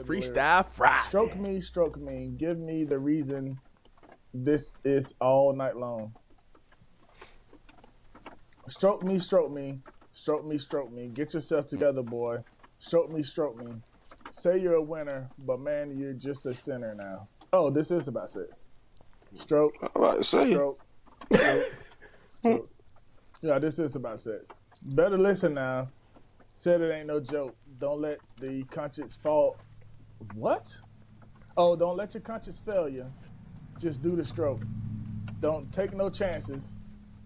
Freestyle Friday. Stroke me, give me the reason this is all night long. Stroke me, stroke me, stroke me, stroke me. Get yourself together, boy. Stroke me, stroke me. Say you're a winner, but man, you're just a sinner now. Oh, this is about sex. Stroke, stroke. Yeah, this is about sex. Better listen now. Said it ain't no joke. Don't let the conscience fall. What? Oh, don't let your conscience fail you. Just do the stroke. Don't take no chances.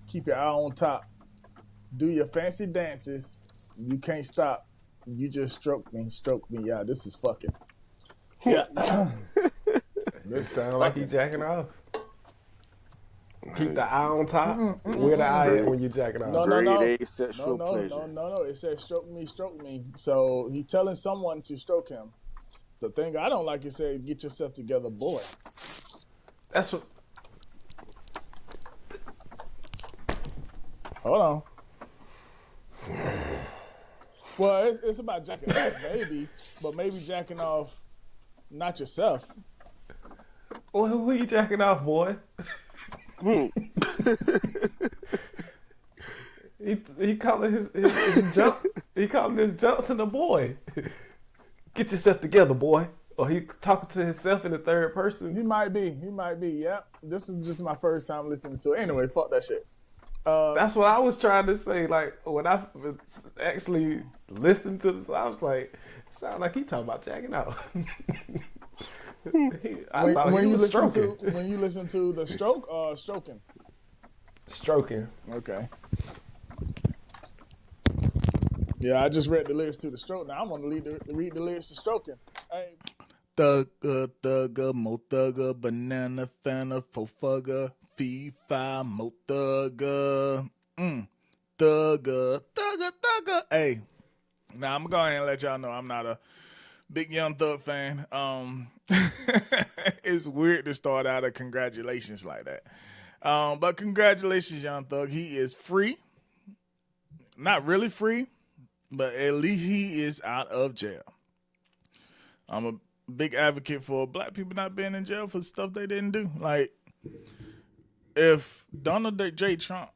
Keep your eye on top. Do your fancy dances. You can't stop. You just stroke me. Yeah, this is fucking. Yeah. It sounds like you jacking off. Keep the eye on top. Where the eye at when you jacking off? No. Sexual pleasure. No. It says stroke me. So he's telling someone to stroke him. The thing I don't like is say, get yourself together, boy. That's what. Hold on. Well, it's about jacking off, maybe, but maybe jacking off not yourself. Well, who are you jacking off, boy? he calling his jump. He calling his Johnson a boy. Get yourself together, boy. Or he talking to himself in the third person. He might be. Yep. This is just my first time listening to it. Anyway, fuck that shit. That's what I was trying to say. Like when I actually listened to this, I was like, it sounds like he talking about jacking out. When you listen to the stroke or stroking? Stroking. Okay. Yeah, I just read the lyrics to the stroke. Now I'm gonna read the lyrics to stroking. Hey. Thugga, mo thugga, banana, fana, fofugga, fee, fi, mo thugga, thugga. Hey, now I'm going to let y'all know I'm not a big Young Thug fan. It's weird to start out a congratulations like that. But congratulations, Young Thug. He is free. Not really free, but at least he is out of jail. I'm a big advocate for black people not being in jail for stuff they didn't do. Like, if Donald J. Trump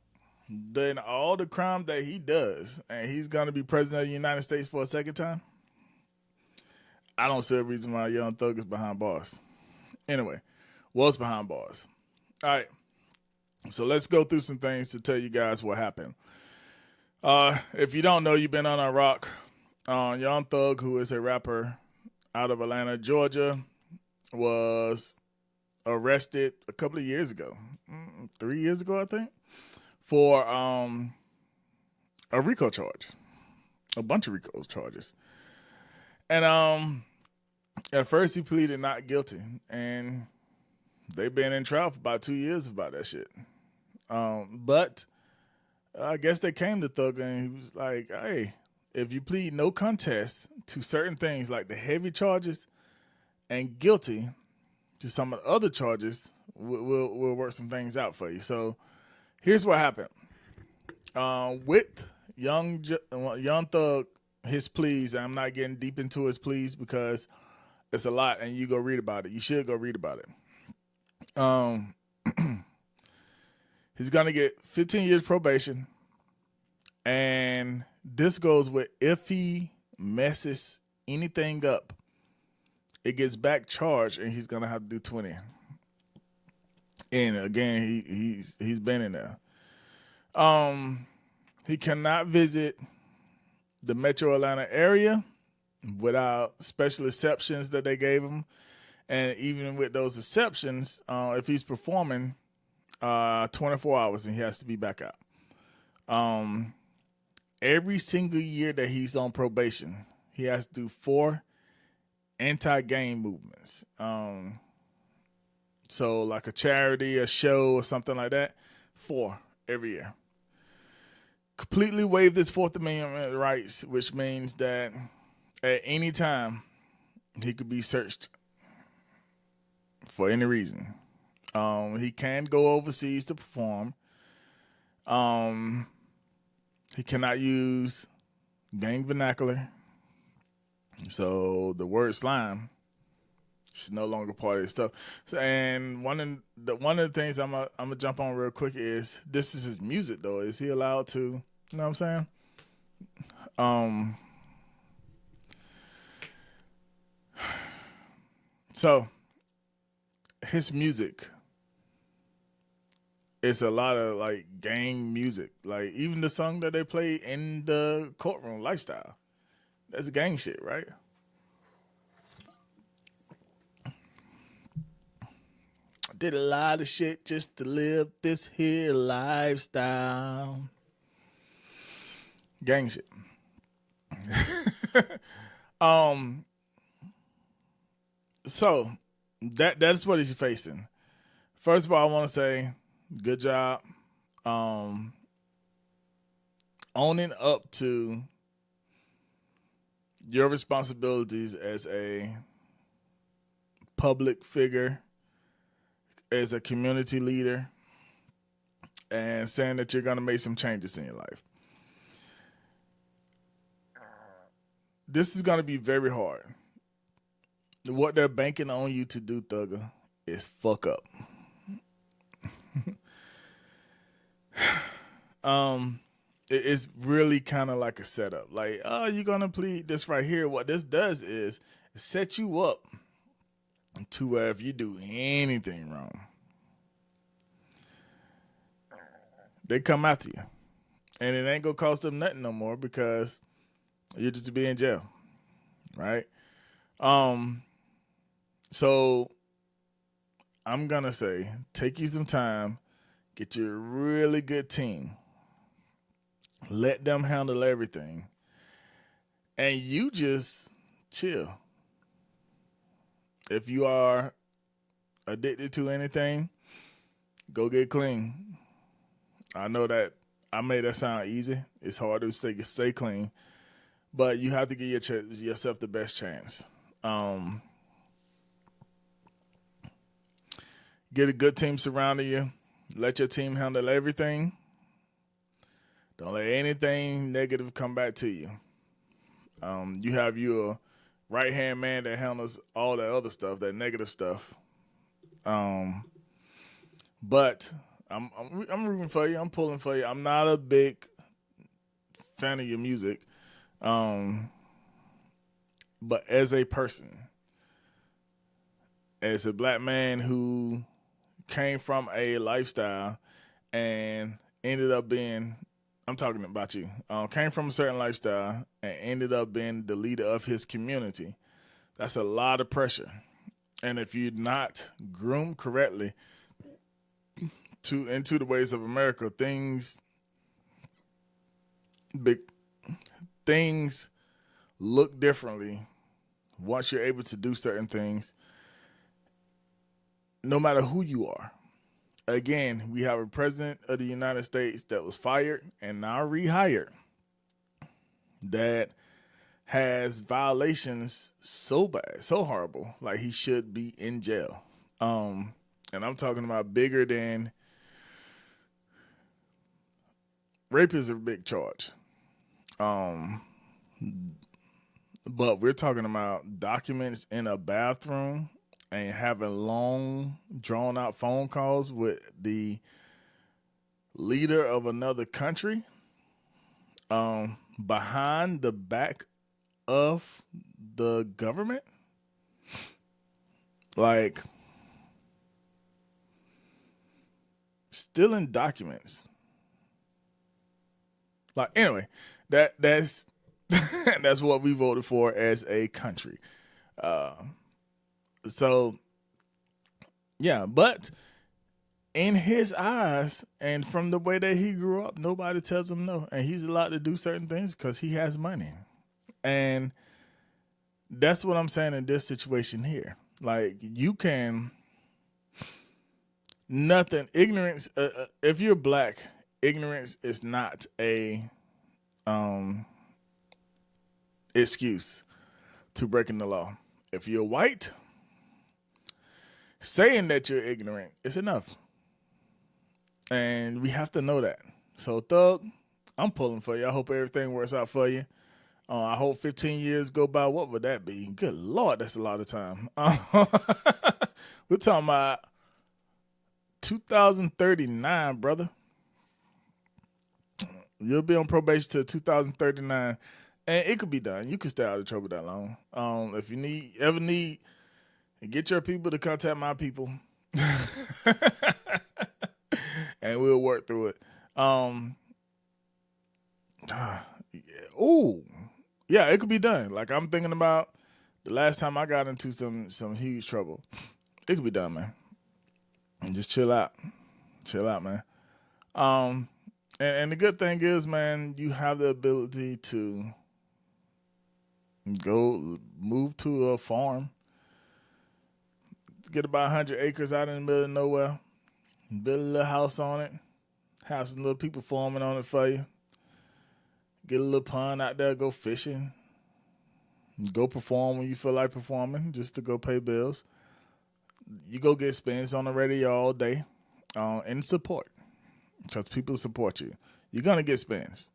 did all the crime that he does and he's going to be president of the United States for a second time, I don't see a reason why Young Thug is behind bars. Anyway, was behind bars. All right. So let's go through some things to tell you guys what happened. If you don't know, you've been on a rock. Young Thug, who is a rapper out of Atlanta, Georgia, was arrested a couple of years ago, 3 years ago, I think, for a RICO charge, a bunch of RICO charges. And at first he pleaded not guilty, and they've been in trial for about 2 years about that shit. But I guess they came to Thugga and he was like, hey, if you plead no contest to certain things like the heavy charges and guilty to some of the other charges, we'll work some things out for you. So here's what happened. With Young Thug, his pleas, I'm not getting deep into his pleas because it's a lot and you go read about it. You should go read about it. He's going to get 15 years probation. And this goes with if he messes anything up, it gets back charged and he's going to have to do 20. And again, he's been in there. He cannot visit the Metro Atlanta area without special exceptions that they gave him. And even with those exceptions, if he's performing 24 hours and he has to be back out. Every single year that he's on probation, he has to do 4 anti-gang movements. So like a charity, a show, or something like that, 4 every year. completely waived his Fourth Amendment rights, which means that at any time he could be searched for any reason. He can go overseas to perform. He cannot use gang vernacular. So the word slime is no longer part of his stuff. So, and one of the things I'm gonna jump on real quick is this is his music though. Is he allowed to? You know what I'm saying? So his music is a lot of like gang music. Like even the song that they play in the courtroom, Lifestyle. That's gang shit, right? Did a lot of shit just to live this here lifestyle. Gang shit. So that's what he's facing. First of all, I want to say good job owning up to your responsibilities as a public figure, as a community leader, and saying that you're going to make some changes in your life. This is going to be very hard. What they're banking on you to do, Thugga, is fuck up. It's really kind of like a setup. Like, oh, you're going to plead this right here. What this does is set you up to where if you do anything wrong, they come after you. And it ain't going to cost them nothing no more because you're just to be in jail. Right? So I'm going to say, take you some time, get you a really good team. Let them handle everything. And you just chill. If you are addicted to anything, go get clean. I know that I made that sound easy. It's hard to stay clean. But you have to give yourself the best chance. Get a good team surrounding you. Let your team handle everything. Don't let anything negative come back to you. You have your right-hand man that handles all the other stuff, that negative stuff. But I'm rooting for you. I'm pulling for you. I'm not a big fan of your music. But as a person, as a black man who came from a lifestyle and ended up being, I'm talking about you, came from a certain lifestyle and ended up being the leader of his community. That's a lot of pressure. And if you're not groomed correctly into the ways of America, things look differently once you're able to do certain things, no matter who you are. Again, we have a president of the United States that was fired and now rehired that has violations so bad, so horrible, like he should be in jail. And I'm talking about bigger than rape is a big charge. But we're talking about documents in a bathroom and having long, drawn-out phone calls with the leader of another country behind the back of the government. Like, stealing documents. Like, anyway, that's that's what we voted for as a country. So, yeah, but in his eyes and from the way that he grew up, nobody tells him no. And he's allowed to do certain things because he has money. And that's what I'm saying in this situation here. Like, you can, ignorance, if you're black, ignorance is not a excuse to breaking the law. If you're white, saying that you're ignorant is enough. And we have to know that. So, Thug, I'm pulling for you. I hope everything works out for you. I hope 15 years go by. What would that be? Good Lord, that's a lot of time. We're talking about 2039, brother. You'll be on probation till 2039, and it could be done. You can stay out of trouble that long. If you ever need, get your people to contact my people, and we'll work through it. Yeah, it could be done. Like, I'm thinking about the last time I got into some huge trouble. It could be done, man. And just chill out. Chill out, man. And the good thing is, man, you have the ability to go move to a farm, get about 100 acres out in the middle of nowhere, build a little house on it, have some little people farming on it for you, get a little pond out there, go fishing, go perform when you feel like performing, just to go pay bills. You go get spins on the radio all day, and support, because people support you. You're going to get spins.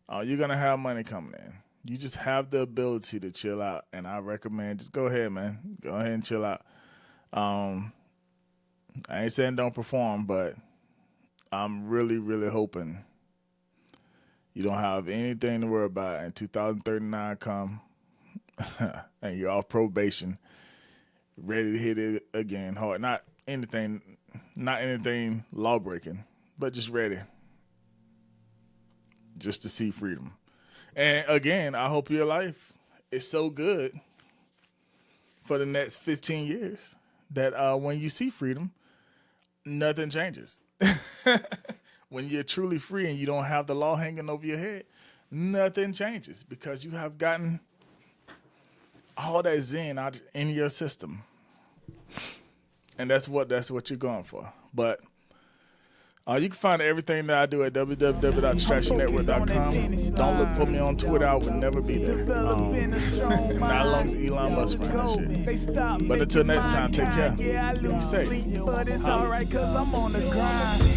You're going to have money coming in. You just have the ability to chill out, and I recommend just go ahead, man. Go ahead and chill out. I ain't saying don't perform, but I'm really, really hoping you don't have anything to worry about and 2039 come and you're off probation, ready to hit it again hard. Not anything law breaking, but just ready. Just to see freedom. And again, I hope your life is so good for the next 15 years that when you see freedom, nothing changes. When you're truly free and you don't have the law hanging over your head, nothing changes because you have gotten all that zen out in your system. And that's what you're going for. But you can find everything that I do at www.distractionnetwork.com. Don't look for me on Twitter. I would never be there. Not as long as Elon Musk ran that shit. But until next time, take care. Be safe. But it's alright cause I'm on the grind.